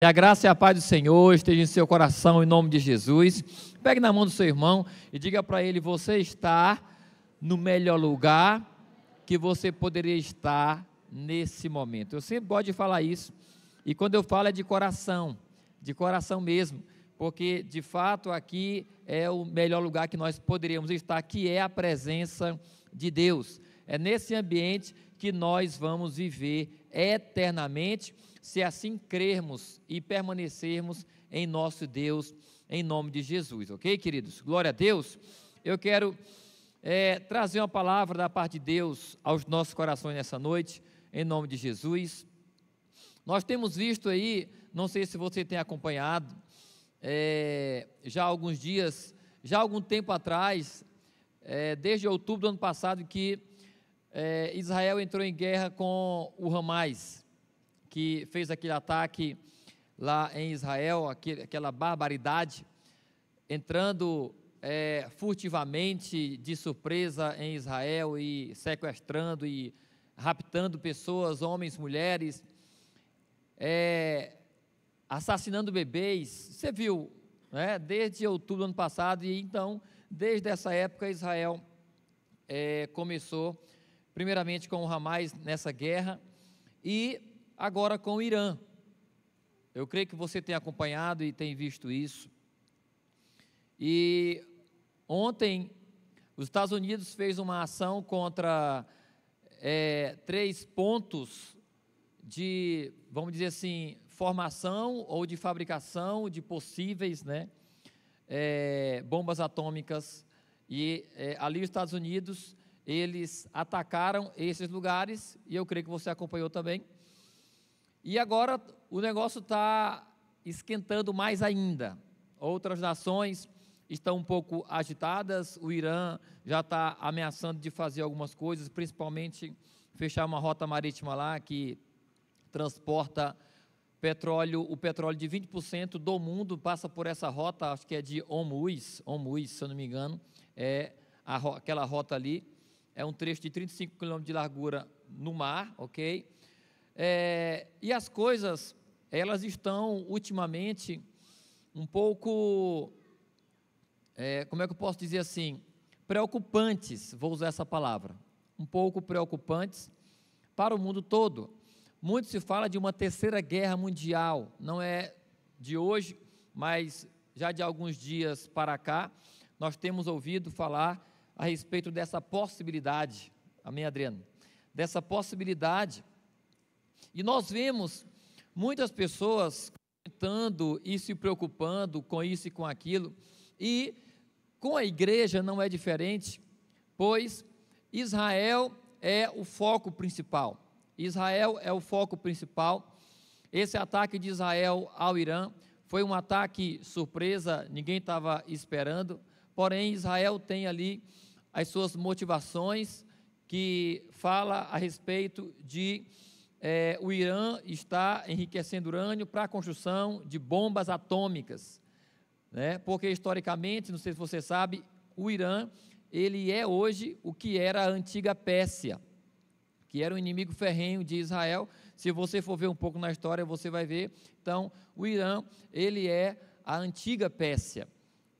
Que a graça e a paz do Senhor esteja em seu coração, em nome de Jesus. Pegue na mão do seu irmão e diga para ele: você está no melhor lugar que você poderia estar nesse momento. Eu sempre gosto de falar isso, e quando eu falo é de coração mesmo, porque de fato aqui é o melhor lugar que nós poderíamos estar, que é a presença de Deus. É nesse ambiente que nós vamos viver eternamente, se assim crermos e permanecermos em nosso Deus, em nome de Jesus, ok, queridos? Glória a Deus. Eu quero trazer uma palavra da parte de Deus aos nossos corações nessa noite, em nome de Jesus. Nós temos visto aí, não sei se você tem acompanhado, já há alguns dias, já há algum tempo atrás, desde outubro do ano passado, que Israel entrou em guerra com o Hamas, que fez aquele ataque lá em Israel, aquela barbaridade, entrando furtivamente, de surpresa em Israel, e sequestrando e raptando pessoas, homens, mulheres, assassinando bebês. Você viu, né? Desde outubro do ano passado, e então, desde essa época, Israel começou, primeiramente com o Hamas nessa guerra, e agora com o Irã. Eu creio que você tem acompanhado e tem visto isso. E ontem, os Estados Unidos fez uma ação contra 3 pontos de, vamos dizer assim, formação ou de fabricação de possíveis, bombas atômicas. E ali os Estados Unidos, eles atacaram esses lugares, e eu creio que você acompanhou também. E agora o negócio está esquentando mais ainda. Outras nações estão um pouco agitadas. O Irã já está ameaçando de fazer algumas coisas, principalmente fechar uma rota marítima lá que transporta petróleo. O petróleo de 20% do mundo passa por essa rota, acho que é de Hormuz, se eu não me engano, aquela rota ali. É um trecho de 35 km de largura no mar, ok? E as coisas, elas estão ultimamente um pouco, como é que eu posso dizer assim, preocupantes, vou usar essa palavra, um pouco preocupantes para o mundo todo. Muito se fala de uma terceira guerra mundial, não é de hoje, mas já de alguns dias para cá, nós temos ouvido falar a respeito dessa possibilidade, amém, Adriano? Dessa possibilidade. E nós vemos muitas pessoas comentando e se preocupando com isso e com aquilo, e com a igreja não é diferente, pois Israel é o foco principal. Israel é o foco principal. Esse ataque de Israel ao Irã foi um ataque surpresa, ninguém estava esperando, porém Israel tem ali as suas motivações, que fala a respeito de o Irã está enriquecendo urânio para a construção de bombas atômicas, porque historicamente, não sei se você sabe, o Irã, ele é hoje o que era a antiga Pérsia, que era um inimigo ferrenho de Israel. Se você for ver um pouco na história, você vai ver. Então, o Irã, ele é a antiga Pérsia,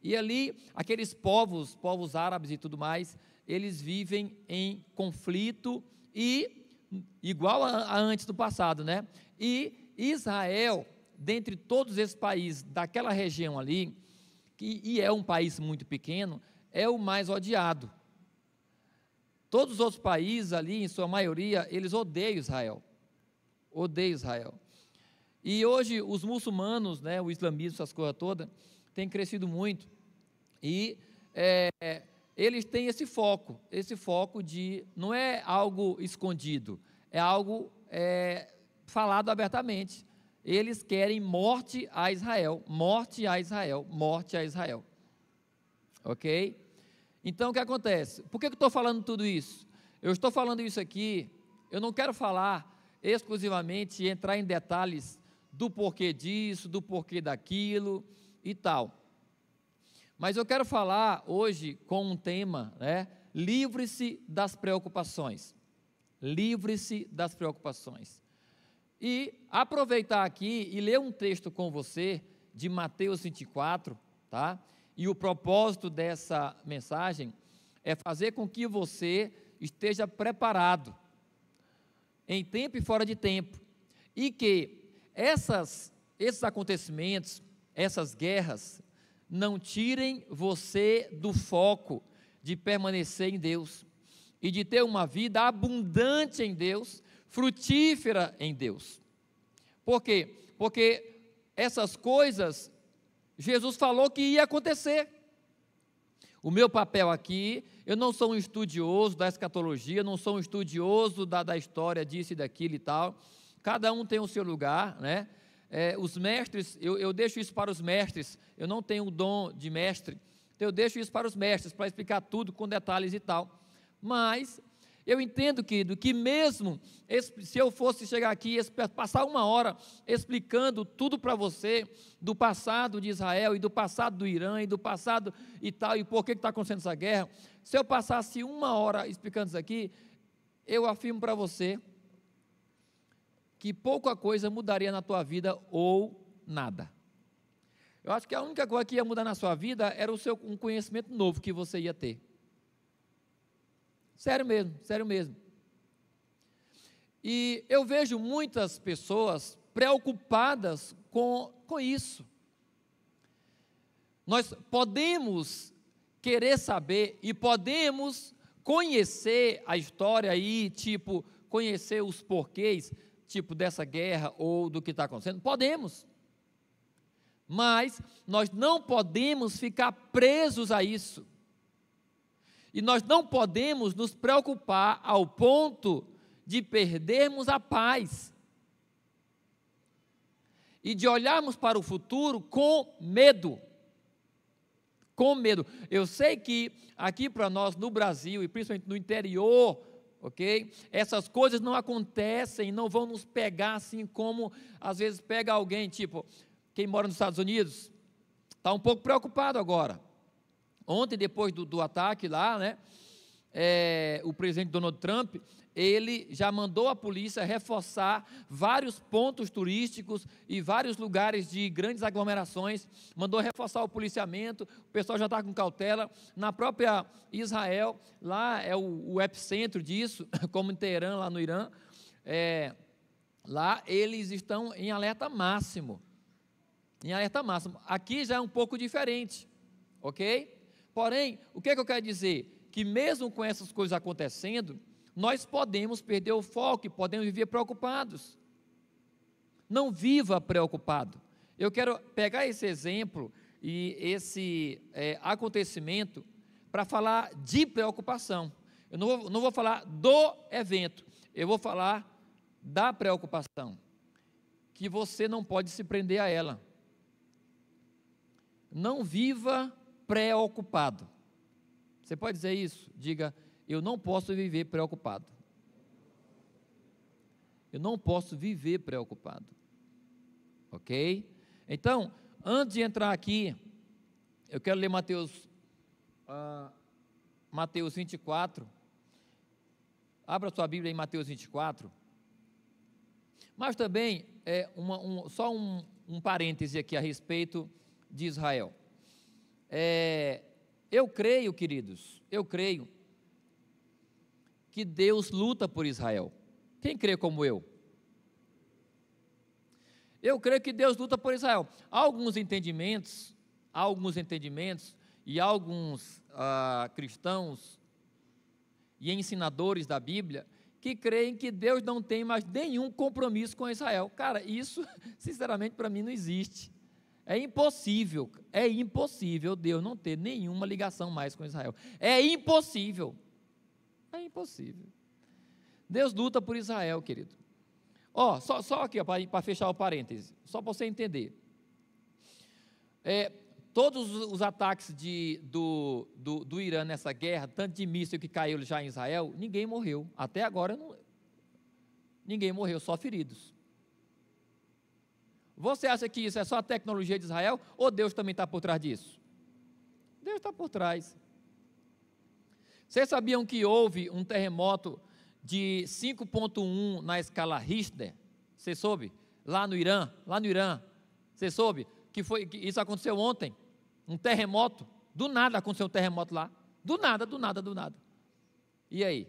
e ali, aqueles povos árabes e tudo mais, eles vivem em conflito, e igual a antes do passado, E Israel, dentre todos esses países daquela região ali, e é um país muito pequeno, é o mais odiado. Todos os outros países ali, em sua maioria, eles odeiam Israel. E hoje os muçulmanos, o islamismo, essas coisas todas, tem crescido muito, e eles têm esse foco de, não é algo escondido, é algo falado abertamente. Eles querem morte a Israel, ok? Então o que acontece? Por que eu estou falando tudo isso? Eu estou falando isso aqui, eu não quero falar exclusivamente e entrar em detalhes do porquê disso, do porquê daquilo e tal, mas eu quero falar hoje com um tema, livre-se das preocupações. Livre-se das preocupações. e aproveitar aqui e ler um texto com você de Mateus 24, tá? E o propósito dessa mensagem é fazer com que você esteja preparado em tempo e fora de tempo, e que esses acontecimentos, essas guerras, não tirem você do foco de permanecer em Deus e de ter uma vida abundante em Deus, frutífera em Deus. Por quê? Porque essas coisas Jesus falou que ia acontecer. O meu papel aqui, eu não sou um estudioso da escatologia, não sou um estudioso da história disso e daquilo e tal. Cada um tem o seu lugar, né? Os mestres, eu deixo isso para os mestres, eu não tenho o dom de mestre, então eu deixo isso para os mestres, para explicar tudo com detalhes e tal. Mas eu entendo, querido, que mesmo se eu fosse chegar aqui e passar uma hora explicando tudo para você, do passado de Israel e do passado do Irã e do passado e tal, e por que está acontecendo essa guerra, se eu passasse uma hora explicando isso aqui, eu afirmo para você que pouca coisa mudaria na tua vida ou nada. Eu acho que a única coisa que ia mudar na sua vida era um conhecimento novo que você ia ter. Sério mesmo, sério mesmo. E eu vejo muitas pessoas preocupadas com isso. Nós podemos querer saber e podemos conhecer a história aí, tipo, conhecer os porquês, tipo, dessa guerra ou do que está acontecendo. Podemos. Mas nós não podemos ficar presos a isso. E nós não podemos nos preocupar ao ponto de perdermos a paz e de olharmos para o futuro com medo. Com medo. Eu sei que aqui para nós no Brasil e principalmente no interior, ok? Essas coisas não acontecem, não vão nos pegar assim como às vezes pega alguém, tipo, quem mora nos Estados Unidos está um pouco preocupado agora. Ontem, depois do ataque lá, né, o presidente Donald Trump, ele já mandou a polícia reforçar vários pontos turísticos e vários lugares de grandes aglomerações, mandou reforçar o policiamento, o pessoal já está com cautela. Na própria Israel, lá é o epicentro disso, como em Teherã, lá no Irã, lá eles estão em alerta máximo. Em alerta máximo. Aqui já é um pouco diferente, ok? Porém, o que eu quero dizer? Que mesmo com essas coisas acontecendo, nós podemos perder o foco e podemos viver preocupados. Não viva preocupado. Eu quero pegar esse exemplo e esse acontecimento para falar de preocupação. Eu não vou falar do evento, eu vou falar da preocupação, que você não pode se prender a ela. Não viva preocupado. Você pode dizer isso? Diga, eu não posso viver preocupado. Eu não posso viver preocupado. Ok? Então, antes de entrar aqui, eu quero ler Mateus 24. Abra sua Bíblia em Mateus 24. Mas também, só um parêntese aqui a respeito de Israel. Eu creio, queridos, que Deus luta por Israel. Quem crê como eu? Eu creio que Deus luta por Israel. Há alguns entendimentos e alguns cristãos e ensinadores da Bíblia que creem que Deus não tem mais nenhum compromisso com Israel. Cara, isso, sinceramente, para mim não existe. É impossível Deus não ter nenhuma ligação mais com Israel. É impossível. Deus luta por Israel, querido. Só aqui, para fechar o parêntese, só para você entender. Todos os ataques do Irã nessa guerra, tanto de míssil que caiu já em Israel, ninguém morreu. Até agora, ninguém morreu, só feridos. Você acha que isso é só a tecnologia de Israel ou Deus também está por trás disso? Deus está por trás. Vocês sabiam que houve um terremoto de 5,1 na escala Richter? Você soube? Lá no Irã, você soube que isso aconteceu ontem, um terremoto, do nada aconteceu um terremoto lá, do nada. E aí?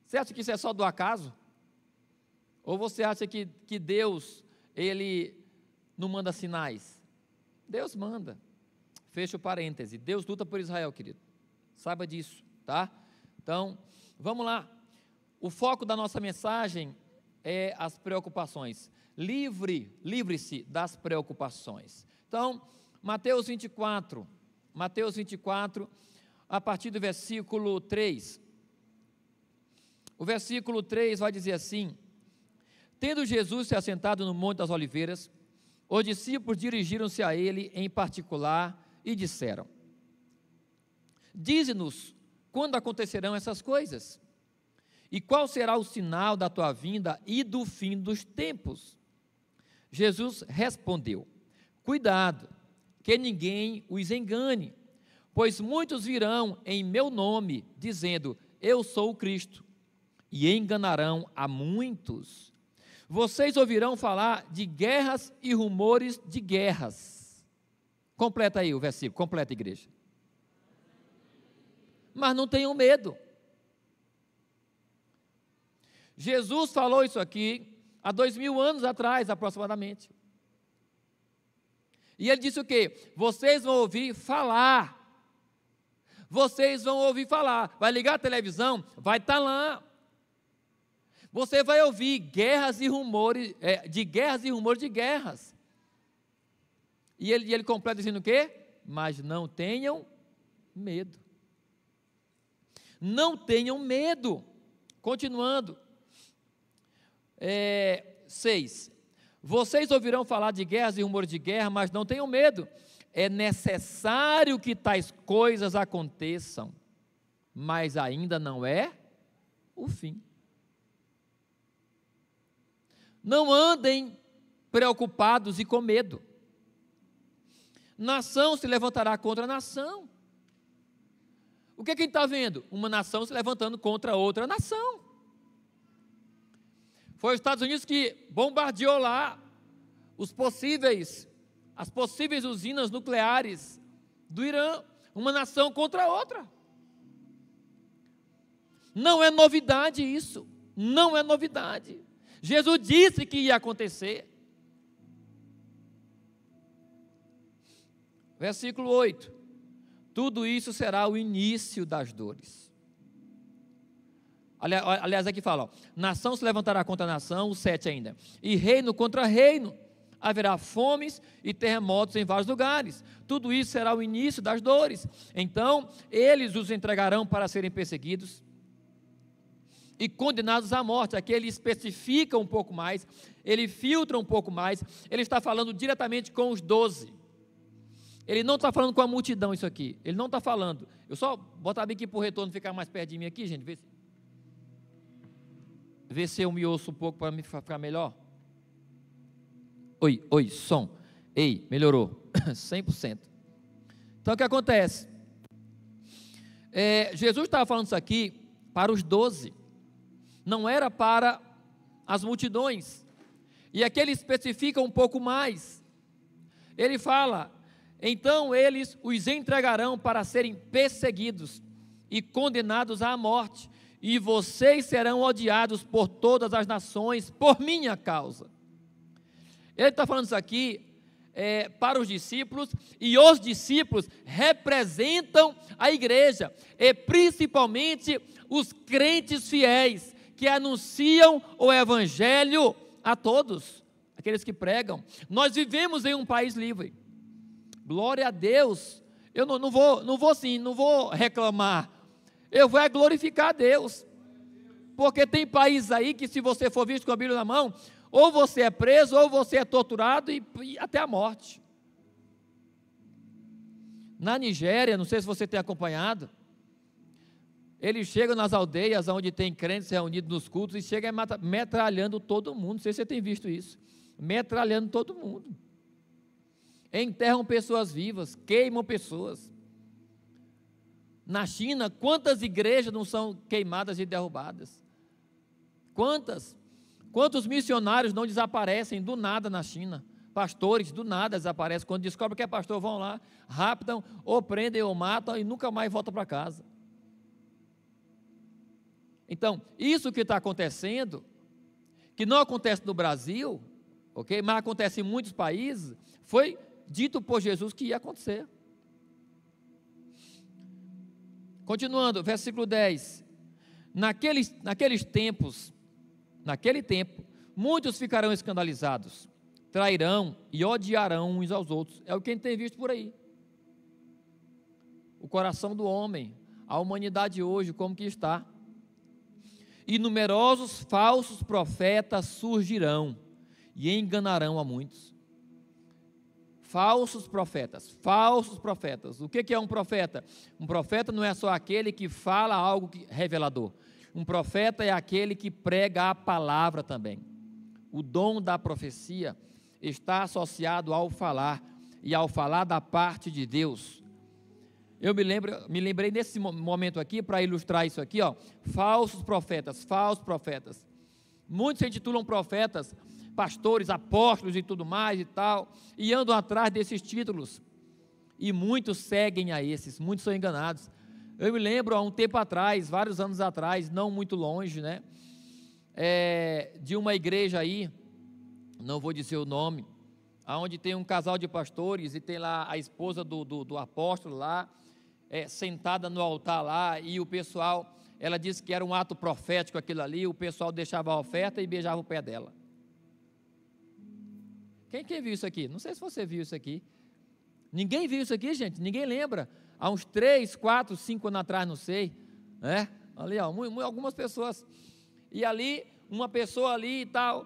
Você acha que isso é só do acaso? Ou você acha que Deus, Ele não manda sinais? Deus manda. Fecha o parêntese. Deus luta por Israel, querido. Saiba disso, tá? Então, vamos lá. O foco da nossa mensagem é as preocupações. Livre-se das preocupações. Então, Mateus 24, a partir do versículo 3. O versículo 3 vai dizer assim: tendo Jesus se assentado no Monte das Oliveiras, os discípulos dirigiram-se a ele em particular e disseram: dize-nos quando acontecerão essas coisas, e qual será o sinal da tua vinda e do fim dos tempos? Jesus respondeu: cuidado, que ninguém os engane, pois muitos virão em meu nome, dizendo: eu sou o Cristo, e enganarão a muitos. Vocês ouvirão falar de guerras e rumores de guerras. Completa aí o versículo, completa, igreja. Mas não tenham medo. Jesus falou isso aqui há 2000 anos atrás, aproximadamente. E ele disse o quê? Vocês vão ouvir falar. Vocês vão ouvir falar. Vai ligar a televisão, vai estar lá. Você vai ouvir guerras e rumores de guerras. E ele completa dizendo o quê? Mas não tenham medo. Não tenham medo. Continuando. 6. Vocês ouvirão falar de guerras e rumores de guerra, mas não tenham medo. É necessário que tais coisas aconteçam, mas ainda não é o fim. Não andem preocupados e com medo. Nação se levantará contra nação. O que a gente está vendo? Uma nação se levantando contra outra nação. Foi os Estados Unidos que bombardeou lá as possíveis usinas nucleares do Irã, uma nação contra outra. Não é novidade isso, não é novidade. Jesus disse que ia acontecer. Versículo 8. Tudo isso será o início das dores. Aliás, aqui fala, ó, nação se levantará contra nação, o 7 ainda, e reino contra reino, haverá fomes e terremotos em vários lugares, tudo isso será o início das dores. Então, eles os entregarão para serem perseguidos e condenados à morte. Aqui ele especifica um pouco mais, ele filtra um pouco mais, ele está falando diretamente com os 12, ele não está falando com a multidão isso aqui, ele não está falando, eu só botar bem aqui para o retorno ficar mais perto de mim aqui, gente, vê se eu me ouço um pouco para me ficar melhor. Oi, som, ei, melhorou, 100%. Então o que acontece? Jesus estava falando isso aqui para os 12, não era para as multidões, e aqui ele especifica um pouco mais, ele fala, então eles os entregarão para serem perseguidos e condenados à morte, e vocês serão odiados por todas as nações, por minha causa. Ele está falando isso aqui para os discípulos, e os discípulos representam a igreja, e principalmente os crentes fiéis, que anunciam o evangelho a todos, aqueles que pregam. Nós vivemos em um país livre, glória a Deus. Eu não vou reclamar, eu vou glorificar a Deus, porque tem países aí que, se você for visto com a Bíblia na mão, ou você é preso, ou você é torturado e até a morte. Na Nigéria, não sei se você tem acompanhado, eles chegam nas aldeias onde tem crentes reunidos nos cultos e chegam metralhando todo mundo. Não sei se você tem visto isso, metralhando todo mundo, enterram pessoas vivas, queimam pessoas. Na China, quantas igrejas não são queimadas e derrubadas? Quantas? Quantos missionários não desaparecem do nada na China? Pastores do nada desaparecem. Quando descobrem que é pastor, vão lá, raptam, ou prendem ou matam e nunca mais voltam para casa. Então, isso que está acontecendo, que não acontece no Brasil, ok? Mas acontece em muitos países, foi dito por Jesus que ia acontecer. Continuando, versículo 10. Naquele tempo, muitos ficarão escandalizados, trairão e odiarão uns aos outros. É o que a gente tem visto por aí. O coração do homem, a humanidade hoje, como que está. E numerosos falsos profetas surgirão e enganarão a muitos. Falsos profetas. O que é um profeta? Um profeta não é só aquele que fala algo revelador. Um profeta é aquele que prega a palavra também. O dom da profecia está associado ao falar, e ao falar da parte de Deus. Eu me lembrei nesse momento aqui, para ilustrar isso aqui, ó, falsos profetas. Muitos se intitulam profetas, pastores, apóstolos e tudo mais e tal, e andam atrás desses títulos, e muitos seguem a esses, muitos são enganados. Eu me lembro há um tempo atrás, vários anos atrás, não muito longe, né, de uma igreja aí, não vou dizer o nome, onde tem um casal de pastores, e tem lá a esposa do apóstolo lá, sentada no altar lá, e o pessoal, ela disse que era um ato profético aquilo ali, o pessoal deixava a oferta e beijava o pé dela. Quem viu isso aqui? Não sei se você viu isso aqui. Ninguém viu isso aqui, gente, ninguém lembra. Há uns 3, 4, 5 anos atrás, não sei, né? Ali, ó, algumas pessoas, e ali, uma pessoa ali e tal,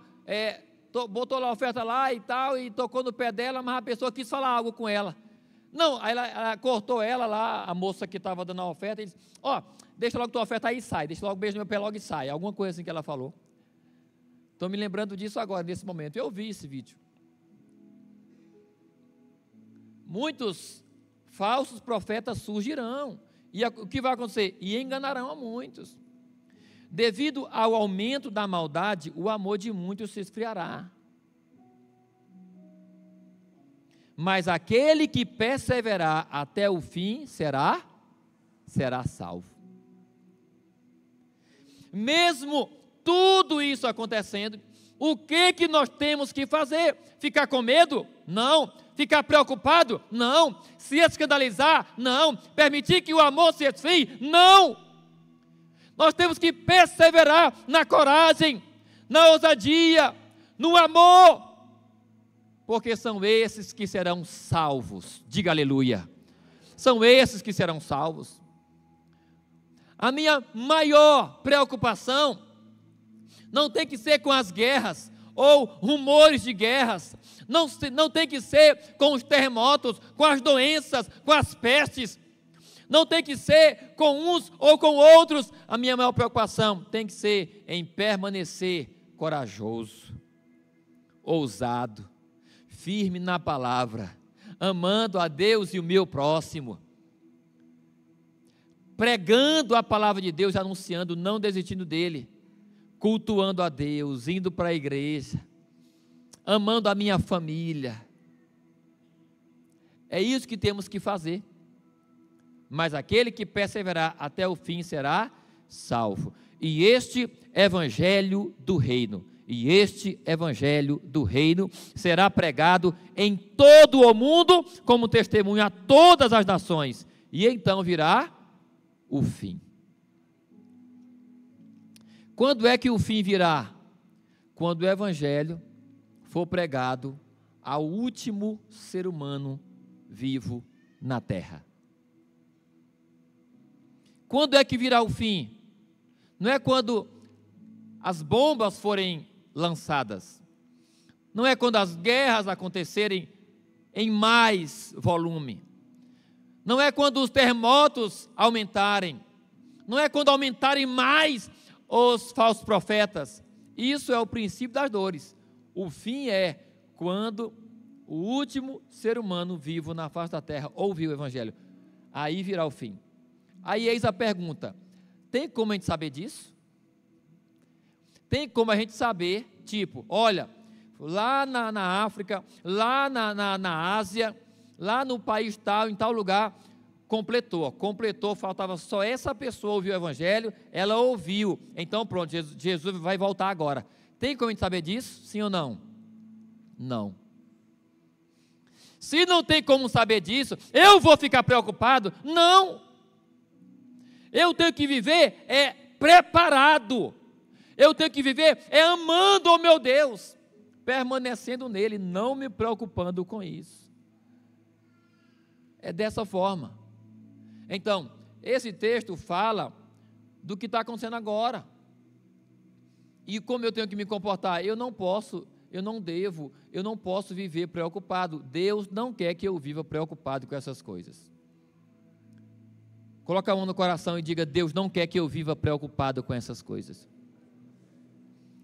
botou lá a oferta lá e tal, e tocou no pé dela, mas a pessoa quis falar algo com ela. Não, aí ela cortou ela lá, a moça que estava dando a oferta, e disse, ó, deixa logo tua oferta aí e sai, deixa logo o beijo no meu pé logo e sai, alguma coisa assim que ela falou. Estou me lembrando disso agora, nesse momento, eu vi esse vídeo. Muitos falsos profetas surgirão, e o que vai acontecer? E enganarão a muitos. Devido ao aumento da maldade, o amor de muitos se esfriará. Mas aquele que perseverar até o fim será salvo. Mesmo tudo isso acontecendo, o que nós temos que fazer? Ficar com medo? Não. Ficar preocupado? Não. Se escandalizar? Não. Permitir que o amor se esfrie? Não. Nós temos que perseverar na coragem, na ousadia, no amor, porque são esses que serão salvos. Diga aleluia. São esses que serão salvos. A minha maior preocupação não tem que ser com as guerras ou rumores de guerras, não tem que ser com os terremotos, com as doenças, com as pestes, não tem que ser com uns ou com outros. A minha maior preocupação tem que ser em permanecer corajoso, ousado, firme na palavra, amando a Deus e o meu próximo, pregando a palavra de Deus, anunciando, não desistindo dele, cultuando a Deus, indo para a igreja, amando a minha família. É isso que temos que fazer. Mas aquele que perseverar até o fim será salvo. E este evangelho do reino será pregado em todo o mundo como testemunho a todas as nações. E então virá o fim. Quando é que o fim virá? Quando o evangelho for pregado ao último ser humano vivo na terra. Quando é que virá o fim? Não é quando as bombas forem lançadas, não é quando as guerras acontecerem em mais volume, não é quando os terremotos aumentarem, não é quando aumentarem mais os falsos profetas. Isso é o princípio das dores. O fim é quando o último ser humano vivo na face da terra ouvir o evangelho. Aí virá o fim. Aí eis a pergunta: tem como a gente saber disso? Tem como a gente saber tipo, olha, lá na África, lá na Ásia, lá no país tal, em tal lugar, completou, faltava só essa pessoa ouvir o evangelho, ela ouviu, então pronto, Jesus vai voltar agora. Tem como a gente saber disso? Sim ou não? Não. Se não tem como saber disso, eu vou ficar preocupado? Não. Eu tenho que viver preparado. Eu tenho que viver amando o meu Deus, permanecendo nele, não me preocupando com isso. É dessa forma. Então, esse texto fala do que está acontecendo agora. E como eu tenho que me comportar? Eu não posso viver preocupado. Deus não quer que eu viva preocupado com essas coisas. Coloca a mão no coração e diga: Deus não quer que eu viva preocupado com essas coisas.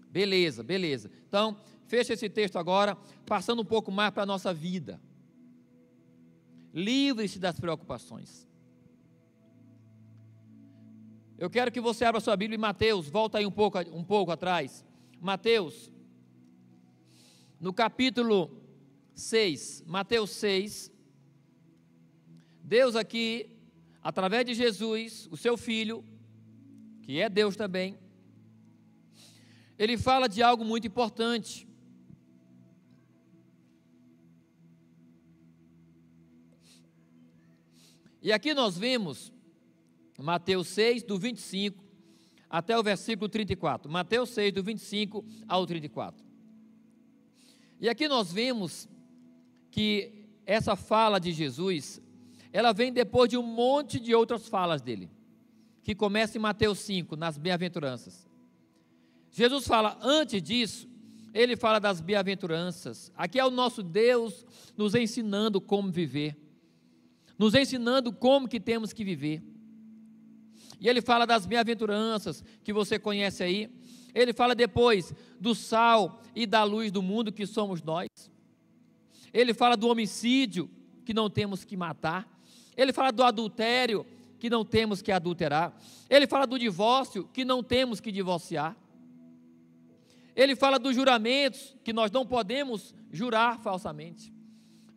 Beleza. Então, fecha esse texto agora, passando um pouco mais para a nossa vida. Livre-se das preocupações. Eu quero que você abra sua Bíblia em Mateus, volta aí um pouco atrás. Mateus, no capítulo 6, Mateus 6, Deus aqui, através de Jesus, o seu Filho, que é Deus também, ele fala de algo muito importante. E aqui nós vemos Mateus 6, do 25 até o versículo 34. Mateus 6, do 25 ao 34. E aqui nós vemos que essa fala de Jesus, ela vem depois de um monte de outras falas dele, que começa em Mateus 5, nas bem-aventuranças. Jesus fala, antes disso, ele fala das bem-aventuranças. Aqui é o nosso Deus nos ensinando como viver, nos ensinando como que temos que viver. E ele fala das bem-aventuranças, que você conhece aí. Ele fala depois do sal e da luz do mundo, que somos nós. Ele fala do homicídio, que não temos que matar. Ele fala do adultério, que não temos que adulterar. Ele fala do divórcio, que não temos que divorciar. Ele fala dos juramentos, que nós não podemos jurar falsamente.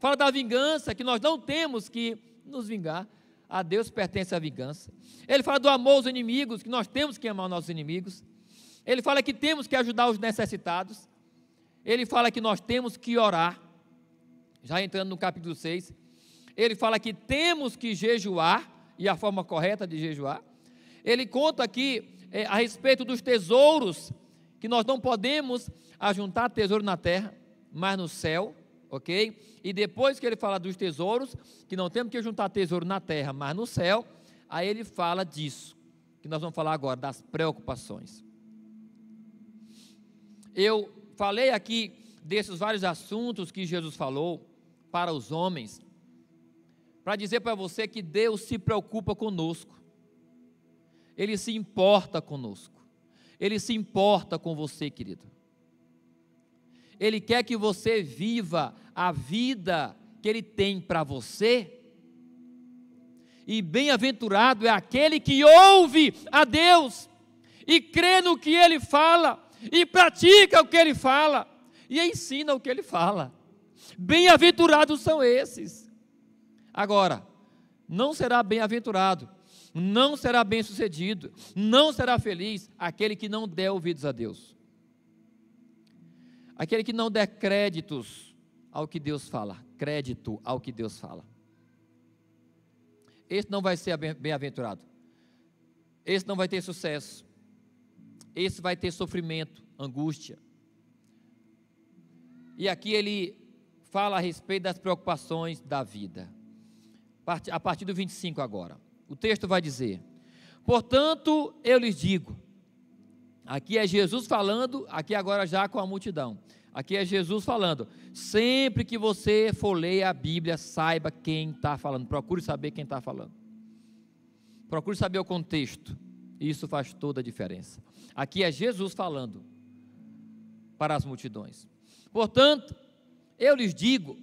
Fala da vingança, que nós não temos que nos vingar. A Deus pertence a vingança. Ele fala do amor aos inimigos, que nós temos que amar os nossos inimigos. Ele fala que temos que ajudar os necessitados. Ele fala que nós temos que orar. Já entrando no capítulo 6. Ele fala que temos que jejuar, e a forma correta de jejuar. Ele conta aqui a respeito dos tesouros, que nós não podemos ajuntar tesouro na terra, mas no céu, ok? E depois que ele fala dos tesouros, que não temos que juntar tesouro na terra, mas no céu, aí ele fala disso, que nós vamos falar agora, das preocupações. Eu falei aqui desses vários assuntos que Jesus falou para os homens, para dizer para você que Deus se preocupa conosco, Ele se importa conosco, Ele se importa com você, querido. Ele quer que você viva a vida que Ele tem para você. E bem-aventurado é aquele que ouve a Deus e crê no que Ele fala, e pratica o que Ele fala, e ensina o que Ele fala. Bem-aventurados são esses. Agora, não será bem-aventurado, não será bem-sucedido, não será feliz aquele que não der ouvidos a Deus. Aquele que não der créditos ao que Deus fala, crédito ao que Deus fala. Esse não vai ser bem-aventurado. Esse não vai ter sucesso. Esse vai ter sofrimento, angústia. E aqui ele fala a respeito das preocupações da vida. A partir do 25 agora. O texto vai dizer: portanto, eu lhes digo. Aqui é Jesus falando, aqui agora já com a multidão. Aqui é Jesus falando. Sempre que você for ler a Bíblia, saiba quem está falando. Procure saber quem está falando. Procure saber o contexto. Isso faz toda a diferença. Aqui é Jesus falando para as multidões. Portanto, eu lhes digo,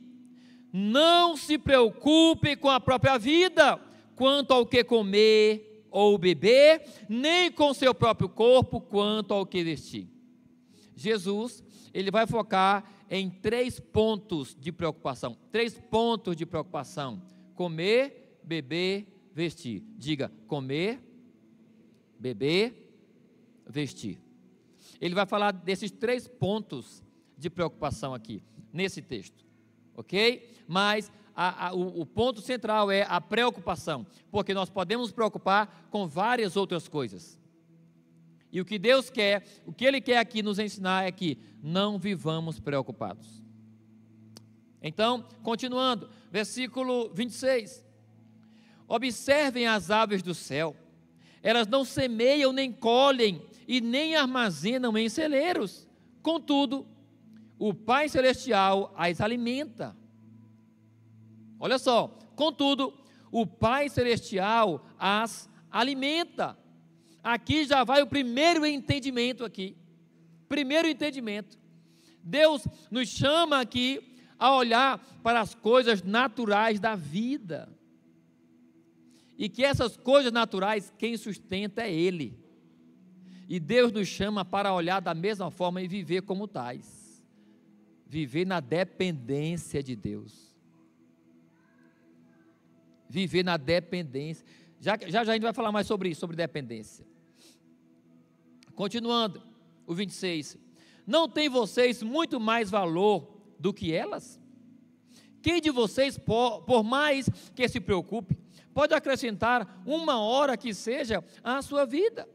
não se preocupe com a própria vida, quanto ao que comer ou beber, nem com seu próprio corpo, quanto ao que vestir. Jesus, ele vai focar em 3 pontos de preocupação. 3 pontos de preocupação: comer, beber, vestir. Diga: comer, beber, vestir. Ele vai falar desses 3 pontos de preocupação aqui, nesse texto, ok? Mas o ponto central é a preocupação, porque nós podemos nos preocupar com várias outras coisas. E o que Deus quer, o que Ele quer aqui nos ensinar é que não vivamos preocupados. Então, continuando, versículo 26. Observem as aves do céu, elas não semeiam, nem colhem, e nem armazenam em celeiros, contudo, o Pai Celestial as alimenta. Olha só, contudo, o Pai Celestial as alimenta. Aqui já vai o primeiro entendimento aqui. Primeiro entendimento. Deus nos chama aqui a olhar para as coisas naturais da vida. E que essas coisas naturais, quem sustenta é Ele. E Deus nos chama para olhar da mesma forma e viver como tais. Viver na dependência de Deus. Viver na dependência. Já a gente vai falar mais sobre isso, sobre dependência. Continuando, o 26. Não tem vocês muito mais valor do que elas? Quem de vocês, por mais que se preocupe, pode acrescentar 1 hora que seja à sua vida?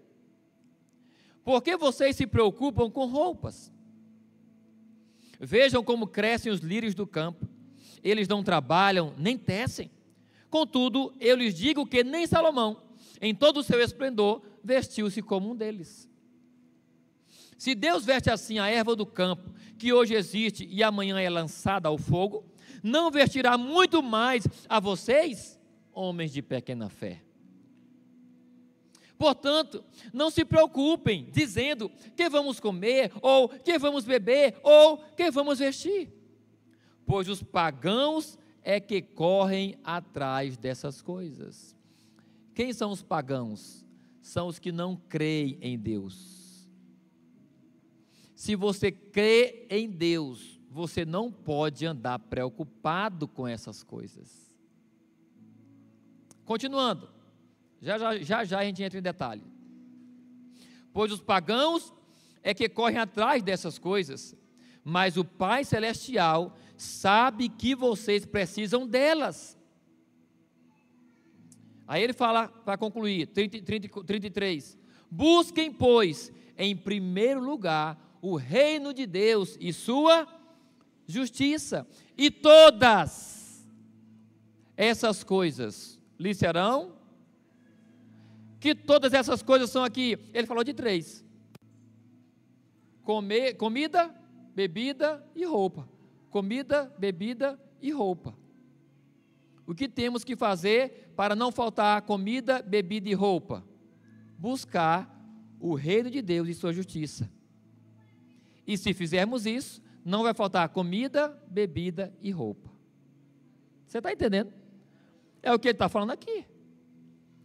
Por que vocês se preocupam com roupas? Vejam como crescem os lírios do campo. Eles não trabalham, nem tecem. Contudo, eu lhes digo que nem Salomão, em todo o seu esplendor, vestiu-se como um deles. Se Deus veste assim a erva do campo, que hoje existe e amanhã é lançada ao fogo, não vestirá muito mais a vocês, homens de pequena fé. Portanto, não se preocupem, dizendo que vamos comer, ou que vamos beber, ou que vamos vestir. Pois os pagãos é que correm atrás dessas coisas. Quem são os pagãos? São os que não creem em Deus. Se você crê em Deus, você não pode andar preocupado com essas coisas. Continuando. Já a gente entra em detalhe. Pois os pagãos é que correm atrás dessas coisas, mas o Pai Celestial sabe que vocês precisam delas. Aí ele fala, para concluir, 33. Busquem, pois, em primeiro lugar, o reino de Deus e sua justiça, e todas essas coisas lhe serão. Que todas essas coisas são aqui, ele falou de 3: comida, bebida e roupa. Comida, bebida e roupa. O que temos que fazer para não faltar comida, bebida e roupa? Buscar o reino de Deus e sua justiça. E se fizermos isso, não vai faltar comida, bebida e roupa. Você está entendendo? É o que ele está falando aqui.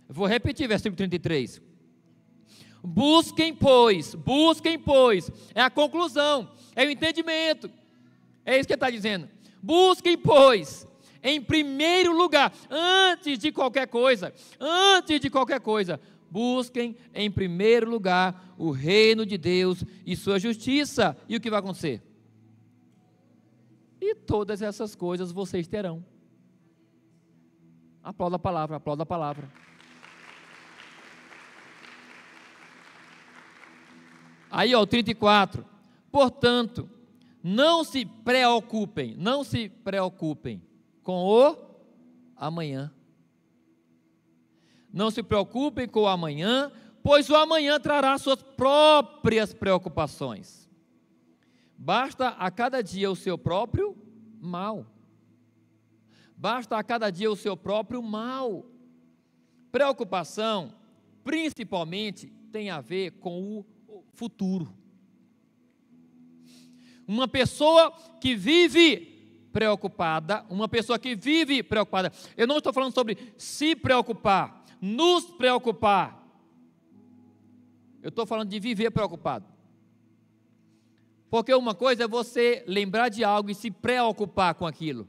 Vou repetir versículo 33. Busquem, pois, é a conclusão, é o entendimento, é isso que ele está dizendo. Busquem, pois, em primeiro lugar, antes de qualquer coisa, busquem em primeiro lugar o reino de Deus e sua justiça, e o que vai acontecer? E todas essas coisas vocês terão. Aplauda a palavra, aplauda a palavra. Aí, ó, 34. Portanto, não se preocupem com o amanhã. Não se preocupem com o amanhã, pois o amanhã trará suas próprias preocupações. Basta a cada dia o seu próprio mal. Basta a cada dia o seu próprio mal. Preocupação, principalmente, tem a ver com o futuro. Uma pessoa que vive preocupada, eu não estou falando sobre se preocupar, nos preocupar, eu estou falando de viver preocupado. Porque uma coisa é você lembrar de algo e se preocupar com aquilo.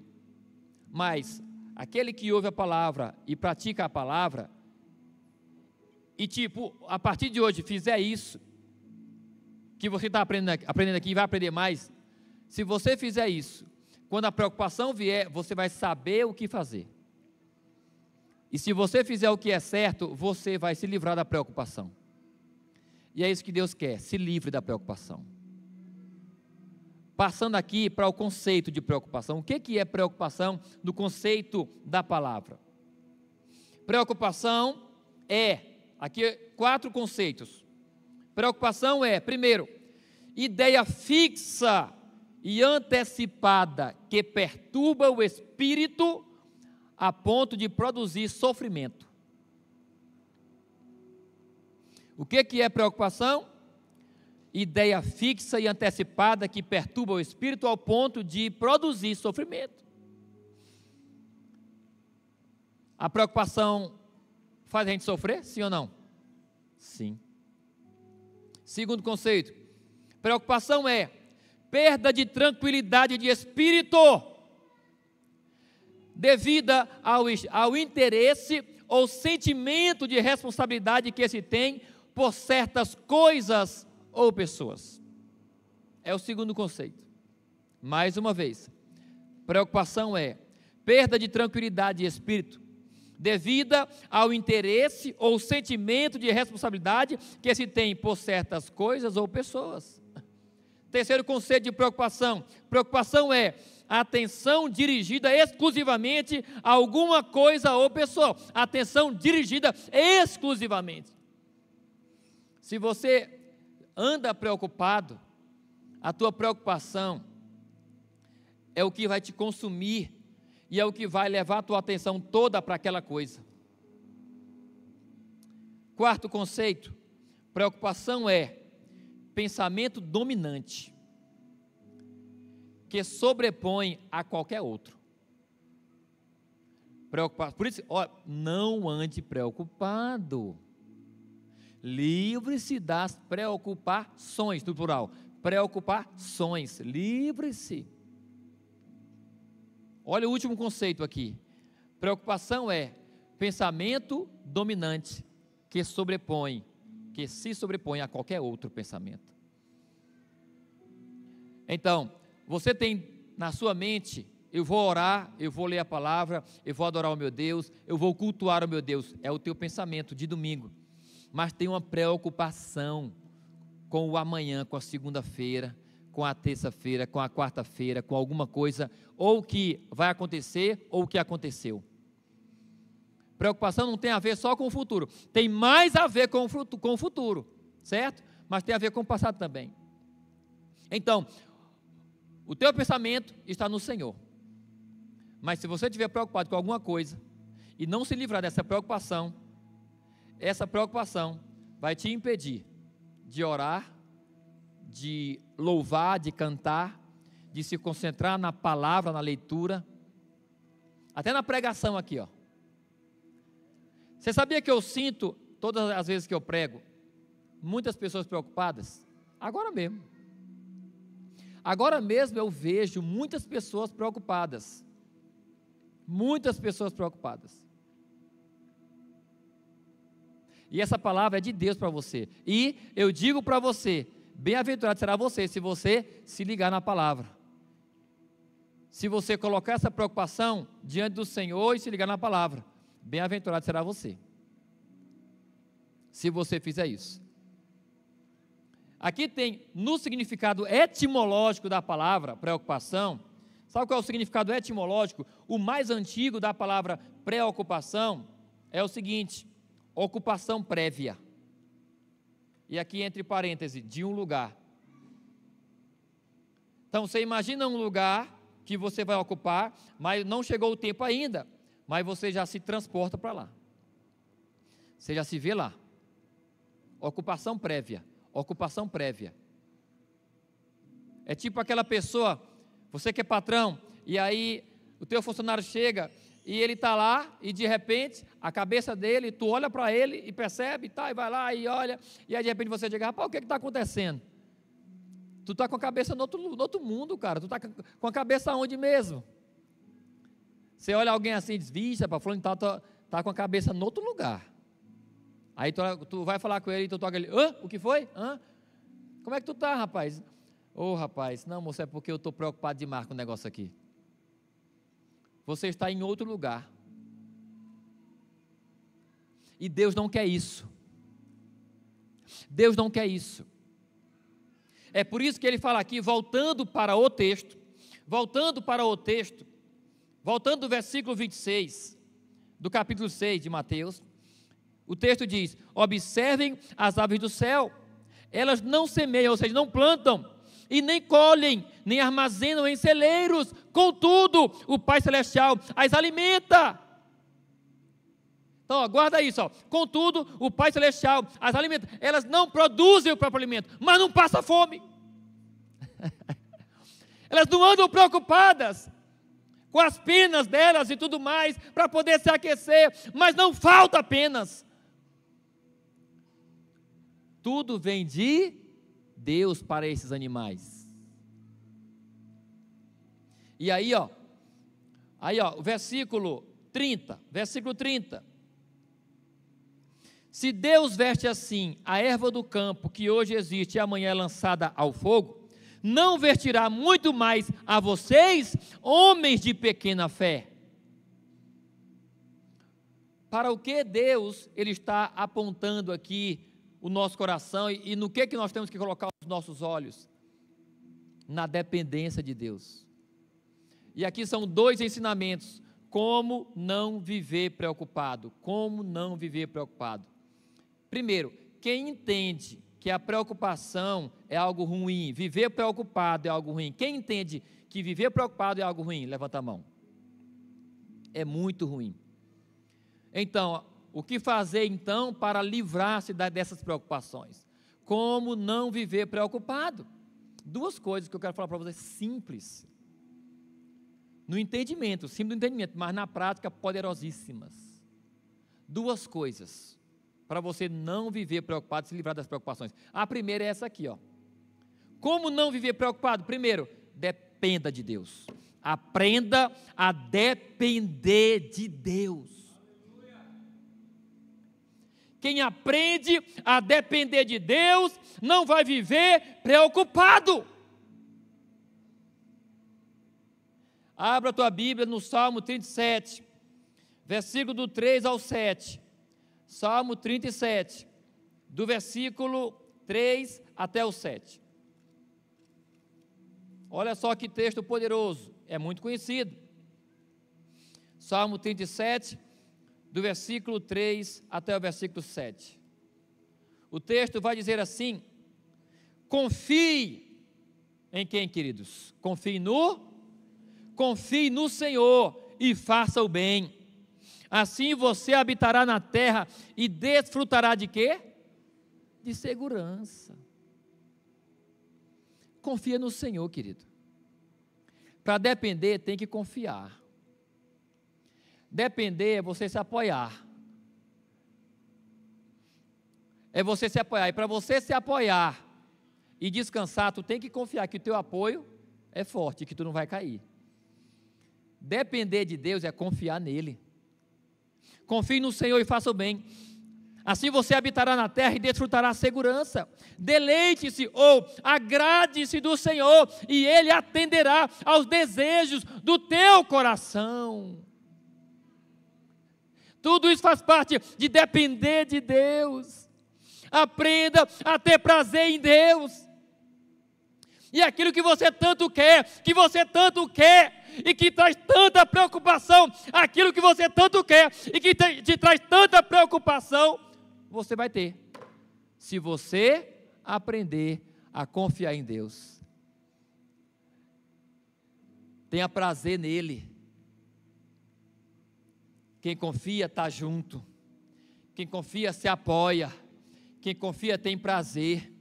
Mas aquele que ouve a palavra e pratica a palavra, e a partir de hoje fizer isso, que você está aprendendo aqui e vai aprender mais, se você fizer isso, quando a preocupação vier, você vai saber o que fazer. E se você fizer o que é certo, você vai se livrar da preocupação. E é isso que Deus quer, se livre da preocupação. Passando aqui para o conceito de preocupação. O que é preocupação no conceito da palavra? Preocupação aqui 4 conceitos. Preocupação primeiro, ideia fixa e antecipada que perturba o espírito a ponto de produzir sofrimento. O que é preocupação? Ideia fixa e antecipada que perturba o espírito ao ponto de produzir sofrimento. A preocupação faz a gente sofrer, sim ou não? Sim. Segundo conceito, preocupação é perda de tranquilidade de espírito, devida ao interesse ou sentimento de responsabilidade que se tem por certas coisas ou pessoas. É o segundo conceito. Mais uma vez, preocupação é perda de tranquilidade de espírito, devida ao interesse ou sentimento de responsabilidade que se tem por certas coisas ou pessoas. Terceiro conceito de preocupação. Preocupação é atenção dirigida exclusivamente a alguma coisa ou pessoa. Atenção dirigida exclusivamente. Se você anda preocupado, a tua preocupação é o que vai te consumir e é o que vai levar a tua atenção toda para aquela coisa. Quarto conceito, preocupação é pensamento dominante, que sobrepõe a qualquer outro. Por isso, não ande preocupado. Livre-se das preocupações, no plural. Preocupações, livre-se. Olha o último conceito aqui. Preocupação é pensamento dominante que se sobrepõe a qualquer outro pensamento. Então, você tem na sua mente, eu vou orar, eu vou ler a palavra, eu vou adorar o meu Deus, eu vou cultuar o meu Deus. É o teu pensamento de domingo. Mas tem uma preocupação com o amanhã, com a segunda-feira, com a terça-feira, com a quarta-feira, com alguma coisa, ou que vai acontecer, ou que aconteceu. Preocupação não tem a ver só com o futuro, tem mais a ver com o futuro, certo? Mas tem a ver com o passado também. Então, o teu pensamento está no Senhor. Mas se você estiver preocupado com alguma coisa, e não se livrar dessa preocupação, essa preocupação vai te impedir de orar, de louvar, de cantar, de se concentrar na palavra, na leitura, até na pregação aqui, ó. Você sabia que eu sinto, todas as vezes que eu prego, muitas pessoas preocupadas? Agora mesmo. Agora mesmo eu vejo muitas pessoas preocupadas. Muitas pessoas preocupadas. E essa palavra é de Deus para você. E eu digo para você, bem-aventurado será você, se você se ligar na palavra. Se você colocar essa preocupação diante do Senhor e se ligar na palavra, bem-aventurado será você. Se você fizer isso. Aqui tem, no significado etimológico da palavra preocupação, sabe qual é o significado etimológico? O mais antigo da palavra preocupação é o seguinte: ocupação prévia. E aqui entre parênteses, de um lugar. Então você imagina um lugar que você vai ocupar, mas não chegou o tempo ainda, mas você já se transporta para lá. Você já se vê lá. Ocupação prévia. Ocupação prévia. É tipo aquela pessoa, você que é patrão, e aí o teu funcionário chega e ele está lá e de repente a cabeça dele, tu olha para ele e percebe, tá, e vai lá e olha, e aí de repente você diz, rapaz, o que está acontecendo? Tu está com a cabeça no outro mundo, cara. Tu está com a cabeça onde mesmo? Você olha alguém assim e diz, vixe, rapaz, fulano tá com a cabeça no outro lugar. Aí tu vai falar com ele e tu toca ele, hã? O que foi? Hã? Como é que tu tá, rapaz? Ô, rapaz, não, moço, é porque eu estou preocupado demais com o negócio aqui. Você está em outro lugar. E Deus não quer isso. Deus não quer isso. É por isso que ele fala aqui, voltando do versículo 26, do capítulo 6 de Mateus, o texto diz, observem as aves do céu, elas não semeiam, ou seja, não plantam, e nem colhem, nem armazenam em celeiros, contudo, o Pai Celestial as alimenta. Então, ó, guarda isso, ó. Contudo, o Pai Celestial as alimenta. Elas não produzem o próprio alimento, mas não passam fome. Elas não andam preocupadas com as penas delas e tudo mais, para poder se aquecer, mas não falta apenas. Tudo vem de Deus para esses animais. E aí, ó, o versículo 30. Se Deus veste assim a erva do campo, que hoje existe e amanhã é lançada ao fogo, não vestirá muito mais a vocês, homens de pequena fé? Para o que Deus ele está apontando aqui o nosso coração e no que nós temos que colocar os nossos olhos? Na dependência de Deus. E aqui são 2 ensinamentos: como não viver preocupado. Primeiro, quem entende que a preocupação é algo ruim, viver preocupado é algo ruim, quem entende que viver preocupado é algo ruim, levanta a mão. É muito ruim. Então, o que fazer então para livrar-se dessas preocupações? Como não viver preocupado? 2 coisas que eu quero falar para vocês, simples. No entendimento, simples no entendimento, mas na prática poderosíssimas. 2 coisas para você não viver preocupado, se livrar das preocupações. A primeira é essa aqui, ó. Como não viver preocupado? Primeiro, dependa de Deus. Aprenda a depender de Deus. Quem aprende a depender de Deus não vai viver preocupado. Abra a tua Bíblia no Salmo 37, versículo do 3 ao 7. Salmo 37, do versículo 3 até o 7. Olha só que texto poderoso, é muito conhecido. Salmo 37, do versículo 3 até o versículo 7. O texto vai dizer assim: confie em quem, queridos? Confie no Senhor e faça o bem. Assim você habitará na terra e desfrutará de quê? De segurança. Confia no Senhor, querido. Para depender, tem que confiar. Depender é você se apoiar. É você se apoiar. E para você se apoiar e descansar, tu tem que confiar que o teu apoio é forte, que tu não vai cair. Depender de Deus é confiar nele. Confie no Senhor e faça o bem. Assim você habitará na terra e desfrutará a segurança. Deleite-se ou agrade-se do Senhor e Ele atenderá aos desejos do teu coração. Tudo isso faz parte de depender de Deus. Aprenda a ter prazer em Deus. E aquilo que você tanto quer, e que traz tanta preocupação, aquilo que você tanto quer e que te traz tanta preocupação, você vai ter, se você aprender a confiar em Deus. Tenha prazer nele. Quem confia está junto. Quem confia se apoia. Quem confia tem prazer.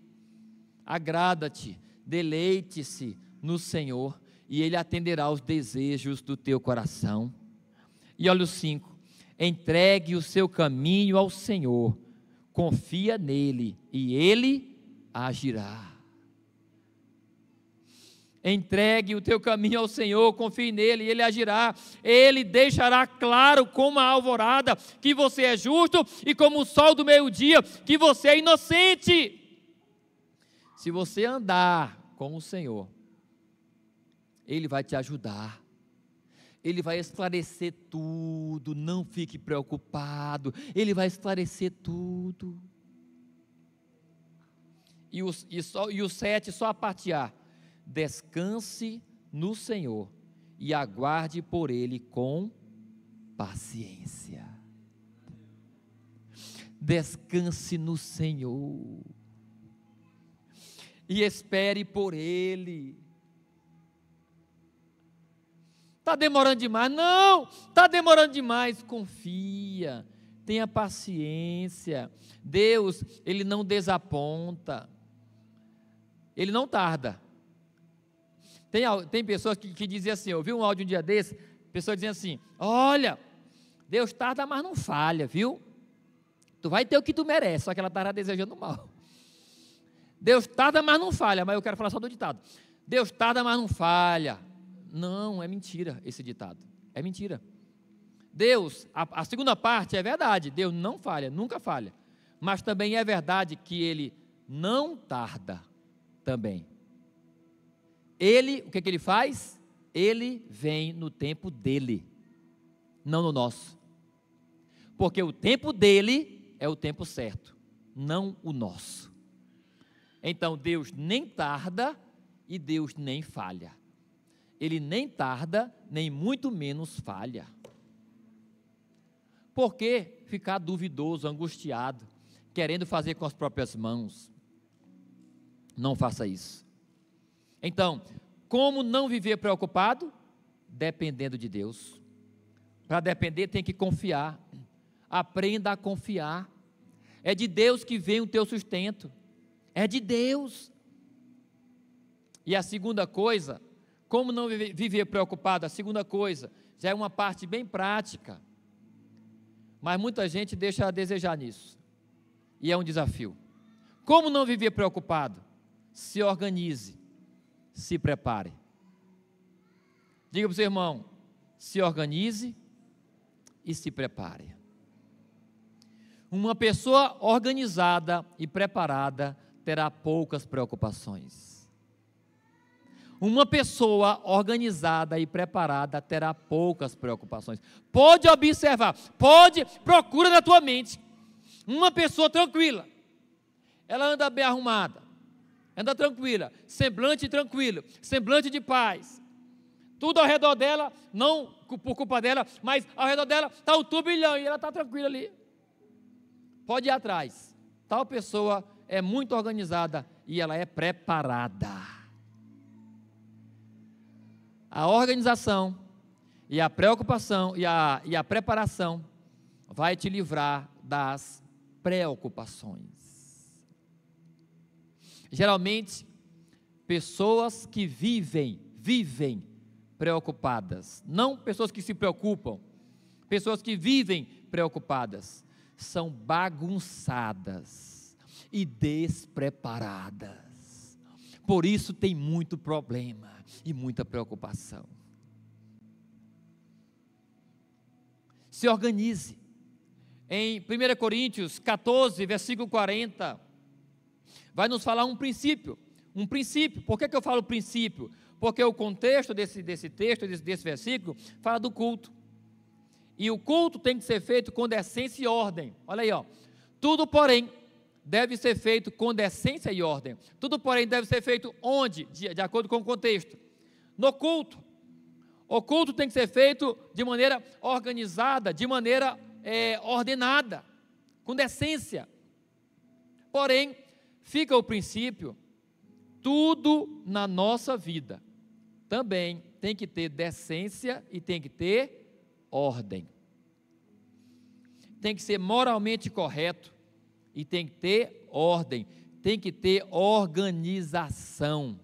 Agrada-te, deleite-se no Senhor e Ele atenderá aos desejos do teu coração. E olha o 5, entregue o seu caminho ao Senhor, confia nele e Ele agirá. Entregue o teu caminho ao Senhor, confie nele e ele agirá. Ele deixará claro como a alvorada que você é justo e como o sol do meio-dia que você é inocente. Se você andar com o Senhor, ele vai te ajudar. Ele vai esclarecer tudo, não fique preocupado. Ele vai esclarecer tudo. E o 7, só a parte A. Descanse no Senhor e aguarde por Ele com paciência. Descanse no Senhor e espere por Ele. Está demorando demais? Não, está demorando demais. Confia, tenha paciência. Deus, Ele não desaponta, Ele não tarda. Tem pessoas que dizem assim, eu vi um áudio um dia desse, pessoas dizendo assim, olha, Deus tarda, mas não falha, viu? Tu vai ter o que tu merece, só que ela estava desejando mal. Deus tarda, mas não falha, mas eu quero falar só do ditado. Deus tarda, mas não falha. Não, é mentira esse ditado, é mentira. Deus, a segunda parte é verdade, Deus não falha, nunca falha, mas também é verdade que Ele não tarda também. Ele, o que Ele faz? Ele vem no tempo dEle, não no nosso, porque o tempo dEle é o tempo certo, não o nosso. Então Deus nem tarda e Deus nem falha. Ele nem tarda, nem muito menos falha. Por que ficar duvidoso, angustiado, querendo fazer com as próprias mãos? Não faça isso. Então, como não viver preocupado? Dependendo de Deus. Para depender tem que confiar. Aprenda a confiar. É de Deus que vem o teu sustento. É de Deus. E a segunda coisa, como não viver preocupado? A segunda coisa, já é uma parte bem prática, mas muita gente deixa a desejar nisso, e é um desafio. Como não viver preocupado? Se organize, se prepare. Diga para o seu irmão, se organize e se prepare. Uma pessoa organizada e preparada terá poucas preocupações. Uma pessoa organizada e preparada terá poucas preocupações. Pode observar, procura na tua mente. Uma pessoa tranquila, ela anda bem arrumada, anda tranquila, semblante tranquilo, semblante de paz. Tudo ao redor dela, não por culpa dela, mas ao redor dela está um turbilhão e ela está tranquila ali. Pode ir atrás. Tal pessoa é muito organizada e ela é preparada. A organização e a preocupação e a preparação vai te livrar das preocupações. Geralmente, pessoas que vivem preocupadas, não pessoas que se preocupam, pessoas que vivem preocupadas, são bagunçadas e despreparadas. Por isso tem muito problema e muita preocupação. Se organize. Em 1 Coríntios 14, versículo 40, vai nos falar um princípio. Por que eu falo princípio? Porque o contexto desse texto, desse versículo, fala do culto. E o culto tem que ser feito com decência e ordem. Olha aí, ó. Tudo, porém, deve ser feito com decência e ordem. Tudo, porém, deve ser feito onde? De acordo com o contexto. No culto. O culto tem que ser feito de maneira organizada, de maneira ordenada, com decência. Porém, fica o princípio, tudo na nossa vida também tem que ter decência e tem que ter ordem. Tem que ser moralmente correto e tem que ter ordem, tem que ter organização.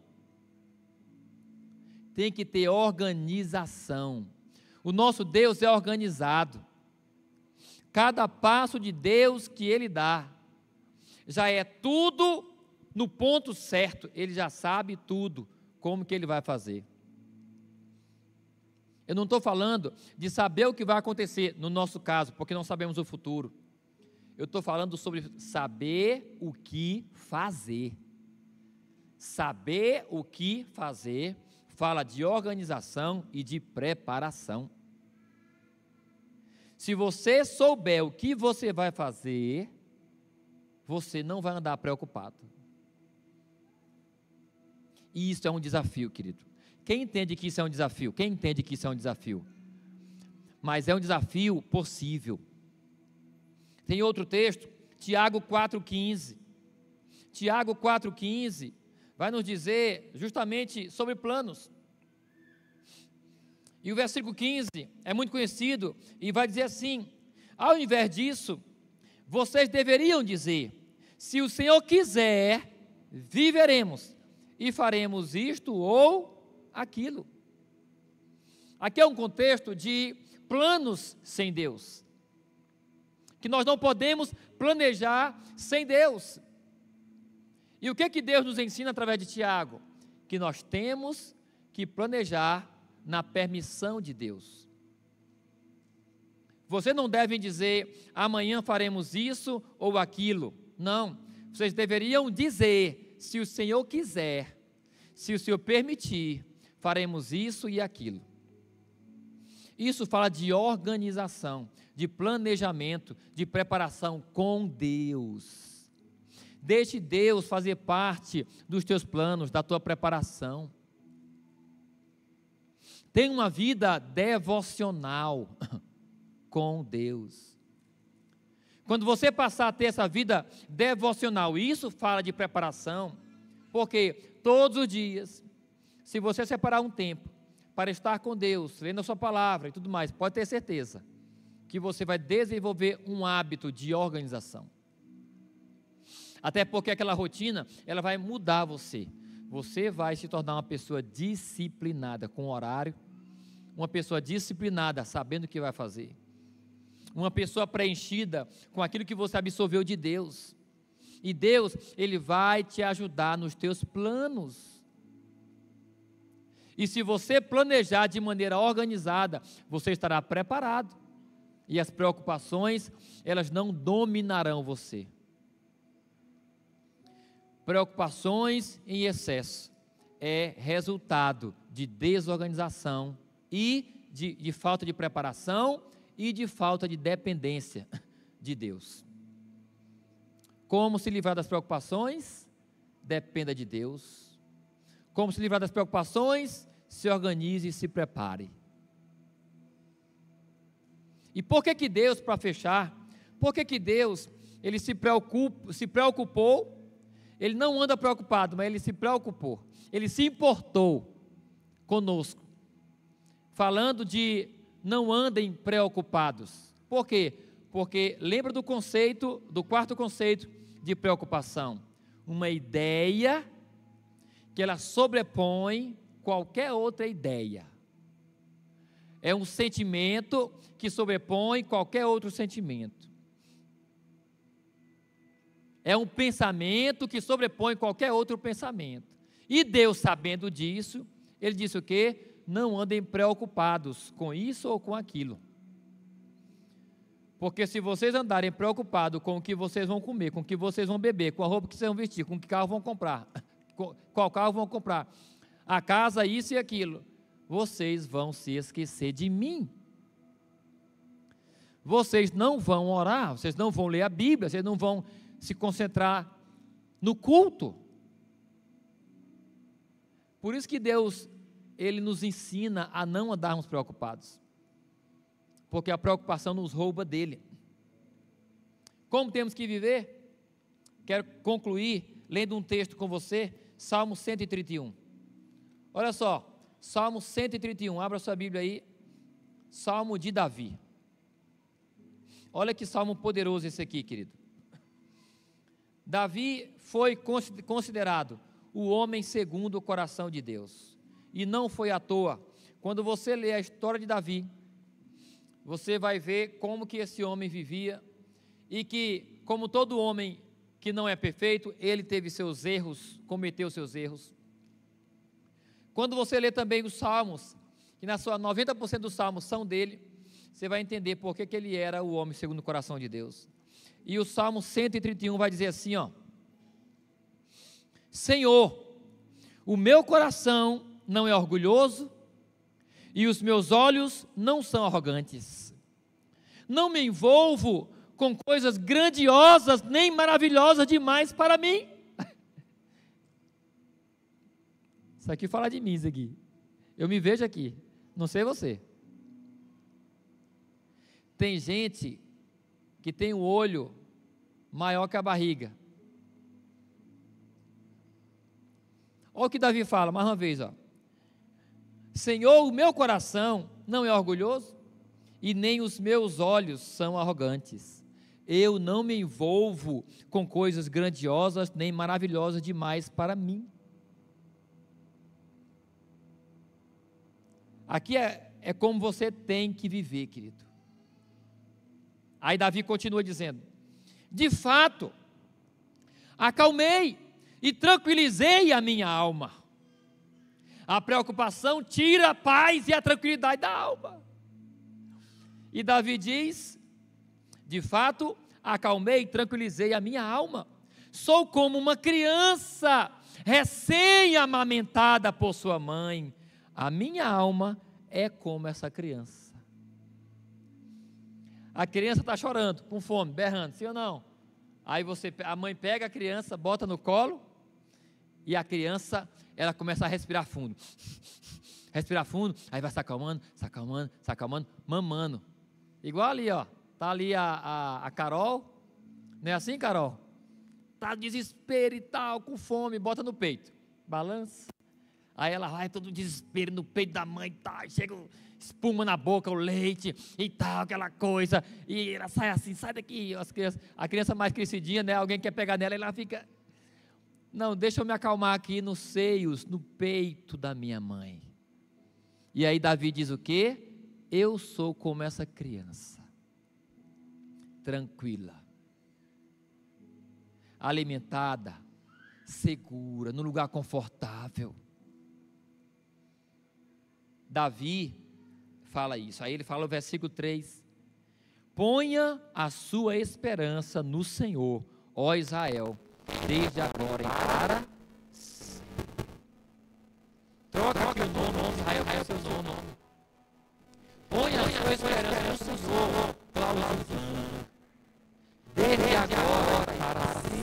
Tem que ter organização. O nosso Deus é organizado. Cada passo de Deus que Ele dá, já é tudo no ponto certo, Ele já sabe tudo, como que Ele vai fazer. Eu não estou falando de saber o que vai acontecer, no nosso caso, porque não sabemos o futuro. Eu estou falando sobre saber o que fazer. Saber o que fazer fala de organização e de preparação. Se você souber o que você vai fazer, você não vai andar preocupado. E isso é um desafio, querido. Quem entende que isso é um desafio? Quem entende que isso é um desafio? Mas é um desafio possível. Tem outro texto, Tiago 4,15. Tiago 4,15 vai nos dizer justamente sobre planos. E o versículo 15 é muito conhecido e vai dizer assim: ao invés disso, vocês deveriam dizer: se o Senhor quiser, viveremos e faremos isto ou aquilo. Aqui é um contexto de planos sem Deus, que nós não podemos planejar sem Deus. E o que Deus nos ensina através de Tiago? Que nós temos que planejar na permissão de Deus. Vocês não devem dizer: amanhã faremos isso ou aquilo. Não, vocês deveriam dizer: se o Senhor quiser, se o Senhor permitir, faremos isso e aquilo. Isso fala de organização, de planejamento, de preparação com Deus. Deixe Deus fazer parte dos teus planos, da tua preparação. Tenha uma vida devocional com Deus. Quando você passar a ter essa vida devocional, isso fala de preparação, porque todos os dias, se você separar um tempo para estar com Deus, lendo a sua palavra e tudo mais, pode ter certeza que você vai desenvolver um hábito de organização. Até porque aquela rotina, ela vai mudar você. Você vai se tornar uma pessoa disciplinada com horário, uma pessoa disciplinada sabendo o que vai fazer, uma pessoa preenchida com aquilo que você absorveu de Deus. E Deus, Ele vai te ajudar nos teus planos. E se você planejar de maneira organizada, você estará preparado. E as preocupações, elas não dominarão você. Preocupações em excesso é resultado de desorganização e de falta de preparação e de falta de dependência de Deus. Como se livrar das preocupações? Dependa de Deus. Como se livrar das preocupações? Se organize e se prepare. E por que Deus, para fechar, por que Deus, Ele se preocupou? Ele não anda preocupado, mas Ele se preocupou. Ele se importou conosco. Falando de não andem preocupados. Por quê? Porque lembra do conceito, do quarto conceito de preocupação. Uma ideia que ela sobrepõe qualquer outra ideia. É um sentimento que sobrepõe qualquer outro sentimento. É um pensamento que sobrepõe qualquer outro pensamento. E Deus, sabendo disso, Ele disse o quê? Não andem preocupados com isso ou com aquilo. Porque se vocês andarem preocupados com o que vocês vão comer, com o que vocês vão beber, com a roupa que vocês vão vestir, com que carro vão comprar, qual carro vão comprar, a casa, isso e aquilo, vocês vão se esquecer de mim. Vocês não vão orar, vocês não vão ler a Bíblia, vocês não vão se concentrar no culto. Por isso que Deus, Ele nos ensina a não andarmos preocupados, porque a preocupação nos rouba dEle. Como temos que viver? Quero concluir lendo um texto com você, Salmo 131. Olha só, Salmo 131, abra sua Bíblia aí, Salmo de Davi. Olha que salmo poderoso esse aqui, querido. Davi foi considerado o homem segundo o coração de Deus. E não foi à toa. Quando você lê a história de Davi, você vai ver como que esse homem vivia e que, como todo homem que não é perfeito, ele teve seus erros, cometeu seus erros. Quando você lê também os Salmos, que na sua 90% dos Salmos são dele, você vai entender por que ele era o homem segundo o coração de Deus. E o Salmo 131 vai dizer assim, ó: Senhor, o meu coração não é orgulhoso e os meus olhos não são arrogantes. Não me envolvo com coisas grandiosas nem maravilhosas demais para mim. Isso aqui fala de mim, isso aqui. Eu me vejo aqui, não sei você. Tem gente que tem o olho maior que a barriga. Olha o que Davi fala, mais uma vez, ó. Senhor, o meu coração não é orgulhoso e nem os meus olhos são arrogantes. Eu não me envolvo com coisas grandiosas nem maravilhosas demais para mim. Aqui é como você tem que viver, querido. Aí Davi continua dizendo: de fato, acalmei e tranquilizei a minha alma. A preocupação tira a paz e a tranquilidade da alma. E Davi diz: de fato, acalmei e tranquilizei a minha alma. Sou como uma criança recém-amamentada por sua mãe. A minha alma é como essa criança. A criança está chorando, com fome, berrando, sim ou não? Aí a mãe pega a criança, bota no colo, e a criança, ela começa a respirar fundo. Respirar fundo, aí vai se acalmando, se acalmando, se acalmando, mamando. Igual ali, ó. Está ali a Carol, não é assim, Carol? Está desespero e tal, com fome, bota no peito, balança. Aí ela vai todo desespero no peito da mãe, tá, chega espuma na boca, o leite e tal, aquela coisa, e ela sai assim, sai daqui. A criança mais crescidinha, né, alguém quer pegar nela, e ela fica, não, deixa eu me acalmar aqui nos seios, no peito da minha mãe. E aí Davi diz o quê? Eu sou como essa criança, tranquila, alimentada, segura, num lugar confortável. Davi fala isso, aí ele fala o versículo 3, ponha a sua esperança no Senhor, ó Israel, desde agora e para sempre. Troca aqui o nome, Israel, é o seu nome. Ponha a sua esperança no Senhor, clausura, desde agora e para sempre.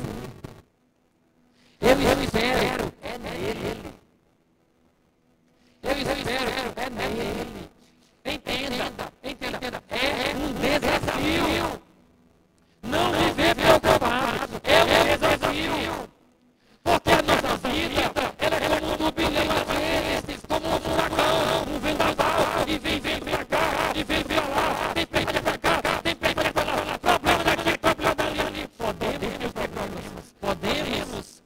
Eu espero, é nele. Eu espero, é nele. Entenda, é um desafio. Não viver preocupado, é um desafio. Porque a nossa vida, ela é como um turbilhão às vezes, como um furacão, um vendaval, e vem pra cá, e vem pra lá, tem peixe pra cá, tem peixe pra lá, problema daqui, problema dali. Podemos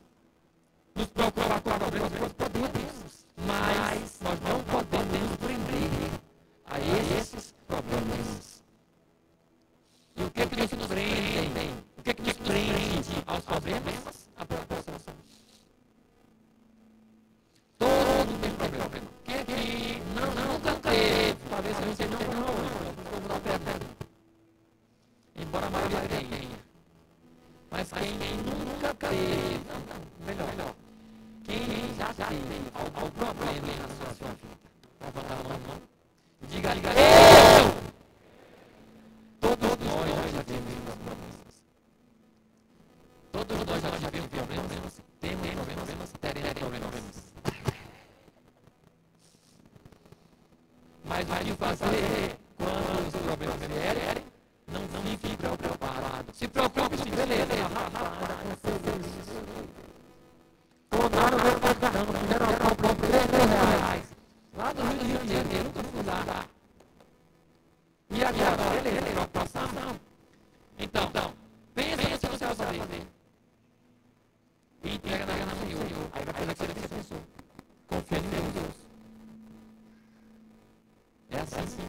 nos preocupar com problemas, podemos, mas nós não podemos nos prender a esses problemas. E o que nos prende? O que nos prende aos problemas? A preocupação. Todo tem problema. Que nunca teve, talvez a gente não hoje, eu vou mudar a pergunta. Embora a maioria tenha. Mas quem nunca teve, melhor, quem já teve algum problema na sua vida? Levanta a mão. Diga, eu! Todos nós já tivemos problemas. Todos nós já tivemos problemas. Temos problemas, teremos problemas. Mas o que fazer quando os problemas vierem? Não fique preocupado. Se preocupe, sim, beleza. Tornaram o meu caramba, primeiro eu comprei R$3. Lá do Rio de Janeiro, nunca fui lá. E agora, beleza, preocupação. Então, pensa se você vai fazer. E entrega na mão do Senhor. Aí vai fazer o que você pensou. Confia em Deus. É assim.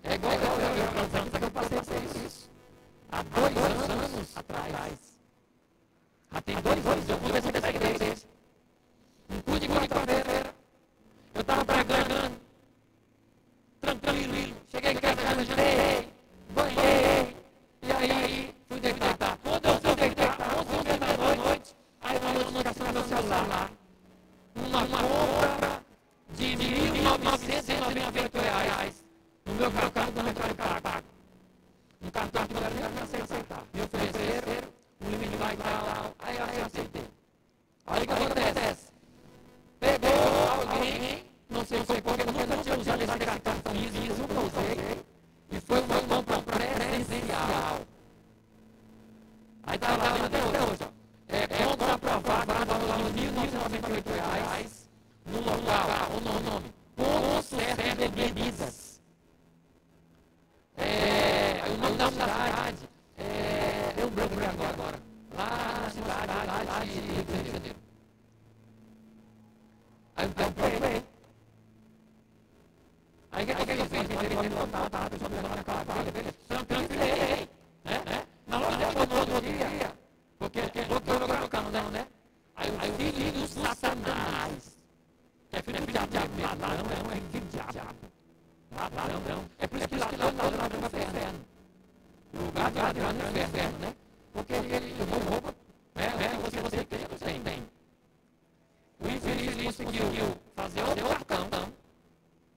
É igual eu passei por isso. Há 2 anos atrás. Já tem 2 anos, eu conversei com essa igreja. Não pude encontrar jantei, banhei, e aí fui deitar. Quando eu fui deitar, 11 da noite, aí uma notificação no meu celular. Uma compra de R$ 1.998 no meu cartão do Mercado Pago. Um cartão que não era nem aceitar. Me ofereceram um limite lá e tal. Aí eu aceitei. Aí o que acontece? Pegou alguém, não sei porque eu nunca tinha usado esse cartão físico, nunca usei, e foi uma compra presencial. Aí estava lá até hoje, compra aprovada, valor de R$ 1.998 no local, ou no nome, Ponto Certo de Bebidas. O nome da cidade, deu um branco agora, lá na cidade, lá de Rio de Janeiro. Aí eu procurei. Aí o que eu fiz? Mandei botar a pessoa na casa dele. Tranquilei, né? Na loja dela, no outro dia, porque bloqueou o meu carro, né? Aí o filho do Satanás, que é filho do diabo, ladrão, é filho do diabo. Ladrão. É por isso que ladrão é inferno. O lugar de ladrão é inferno, né? Porque ele rouba, você tem. O infeliz conseguiu fazer outro cartão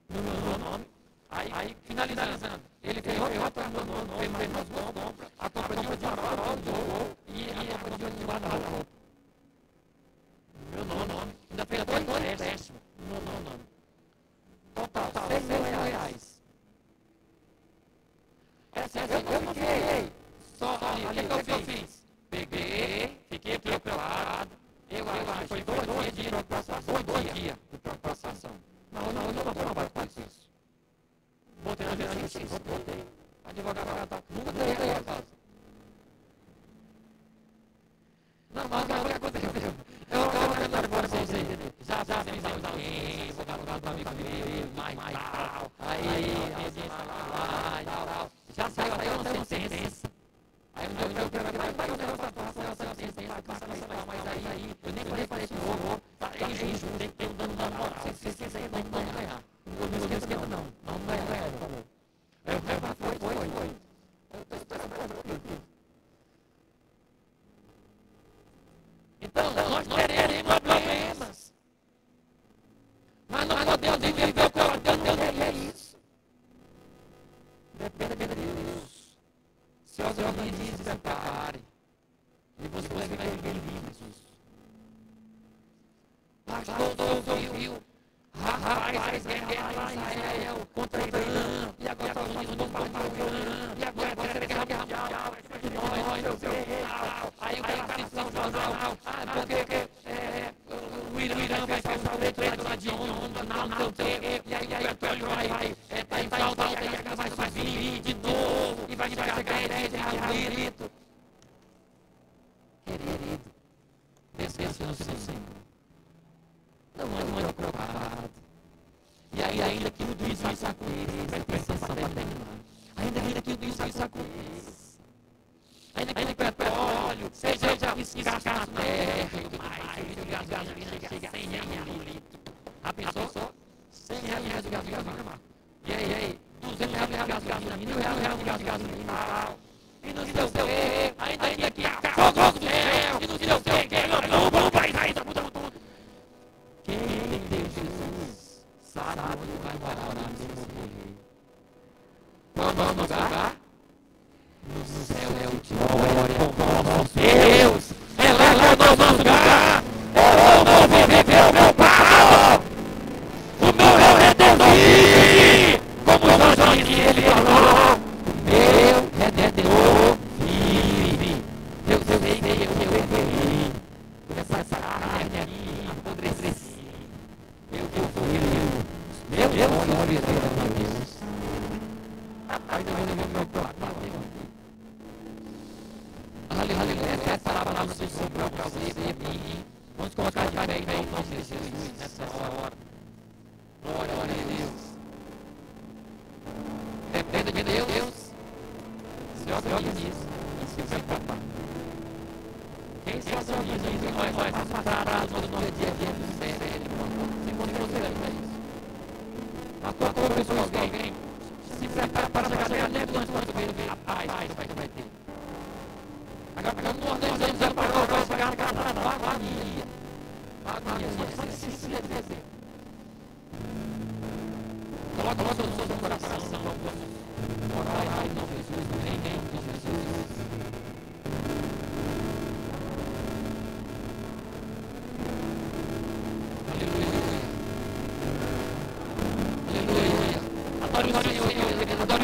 no meu nome. Aí finalizando, ele fez outro cartão no meu nome, fez mais uma compra, a compra de um farol, de um e a compra de um guarda-roupa. No meu nome. Ainda fez dois empréstimos no meu nome. Total, R$ 6.000. Eu não fiquei só ali. O que eu fiz? Peguei, fiquei preocupado. Eu acho que foi 2 dias de preocupação. 2 dias de preocupação. Não, eu não trabalho com isso. Botei na justiça. Botei. Advogado tá. Nunca dei a causa. Não, mas o que aconteceu? Eu quero para vocês entenderem. Já fiz audiência, advogado do amigo meu, mais tal. Aí, audiência lá e tal. Já saiu até uma sentença. Aí eu quero vai o negócio da sentença, mas aí eu nem falei isso, vou, é injusto, tem que ter um dano da moral. Se aí não ganhar. Não esquenta não ganhar, por favor. Foi. Eu estou esperando aqui. Então, nós teremos problemas. Mas nós podemos viver o coração, Deus é isso. Depende de Deus. Se organize, se prepare. E você vai viver livres. Pastor ouviu. Rapaz, guerra lá em Israel contra Irã. E agora está unindo no Irã. E agora vai ser guerra mundial. Aí o cara fez o jornal. Porque o Irã vai causar o leite lá de onda, não sei o quê. E aí o petróleo vai estar em falta, e aí a guerra vai subir de novo. E vai chegar 10 grito. Querido, desce no Senhor. Não ande preocupado. E aí, ainda que tudo isso aconteça, presta atenção para terminar. Ainda que tudo isso aconteça, ainda que o petróleo seja escasso na terra e tudo mais, o gás de gasolina chega a R$100 no litro. A pessoa, R$100 de gasolina. E aí, R$200 de gasolina, R$1.000 de gasolina. E não sei o quê, ainda que fogo do céu, e não sei o quê, não vai sair da puta tudo. Quem tem Jesus sabe onde vai morar no seu morrer. Qual é o lugar? No céu é o glória com nosso Deus. É lá no nosso lugar. Eu vou viver o meu Pai. O meu Redentor. Como São João ele falou. Meu Redentor vive. Eu sei, eu vivi. Por essa carne aqui apodrecida. Eu vou viver. Meu olho a Deus. Rapaz, eu vou viver o meu Pai. Aleluia, essa palavra do Senhor para você e mim. Vamos colocar de pé em nome de Jesus nessa hora. Glória a Deus. Dependa de Deus. Se organize e se prepara. Quem se organiza em nós passará todo o nosso dia a dia do sério. Se você lembra isso. A tua pessoa alguém. Se para chegar dentro antes de ver a paz que vai ter. Agora, não organizamos ela para chegar na casa da agonia. Agonia, assim. Coloca o seu coração, vamos orar em nome de Jesus, no nome de Jesus. Aleluia. Adore o Senhor, querido.